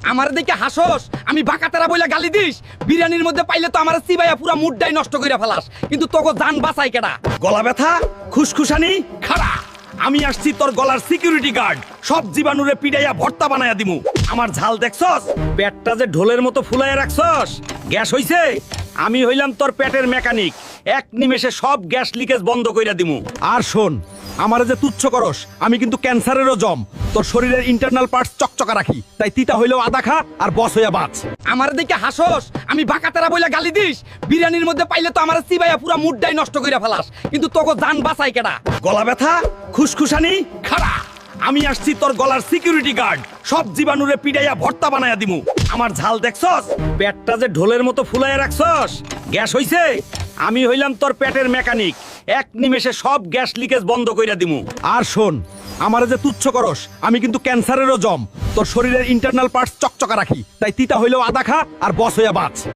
আমার দিকে হাসোস, আমি বাঁকাতেরা বইলা গালি দিস। বিরিয়ানির মধ্যে পাইলে তো আমার চিবাইয়া পুরা মুডটাই নষ্ট কইরা ফেলাস, কিন্তু তোকে জান বাঁচাই কেডা? গলা ব্যথা, খুশখুশানি, খাড়া। আমি আসছি তোর গলার সিকিউরিটি গার্ড, সব জীবাণুরে পিড়াইয়া ভর্তা বানায়া দিমু। আমার ঝাল দেখছস? পেটটা যে ঢোলের মতো ফুলাইয়া রাখছস, গ্যাস হইছে? আমি হইলাম তোর পেটের মেকানিক, এক নিমেষে সব গ্যাস লিকেজ বন্ধ কইরা দিমু। আর শোন, আমারে যে তুচ্ছ করস, আমি কিন্তু ক্যান্সারেরও জম। তোর শরীরের ইন্টারনাল পার্টস চকচকা রাখি, তাই তিতা হইলেও আদা খা আর বস হইয়া বাঁচ। আমার দিকে হাসোস, আমি বাঁকাতেরা বইলা গালি দিস। বিরিয়ানির মধ্যে পাইলে তো আমার চিবাইয়া পুরা মুডটাই নষ্ট কইরা ফেলাস, কিন্তু তোকে জান বাঁচাই কেডা? গলা ব্যথা, খুশখুশানি, খাড়া। আমি আসছি তোর গলার সিকিউরিটি গার্ড, সব জীবাণুরে পিড়াইয়া ভর্তা বানায়া দিমু। আমার ঝাল দেখছস? পেটটা যে ঢোলের মতো ফুলাইয়া রাখছস, গ্যাস হইছে? আমি হইলাম তোর পেটের মেকানিক, এক নিমেষে সব গ্যাস লিকেজ বন্ধ কইরা দিমু। আর শোন, আমারে যে তুচ্ছ করস, আমি কিন্তু ক্যান্সারেরও জম। তোর শরীরের ইন্টারনাল পার্টস চকচকা রাখি, তাই তিতা হইলেও আদা খা আর বস হইয়া বাঁচ।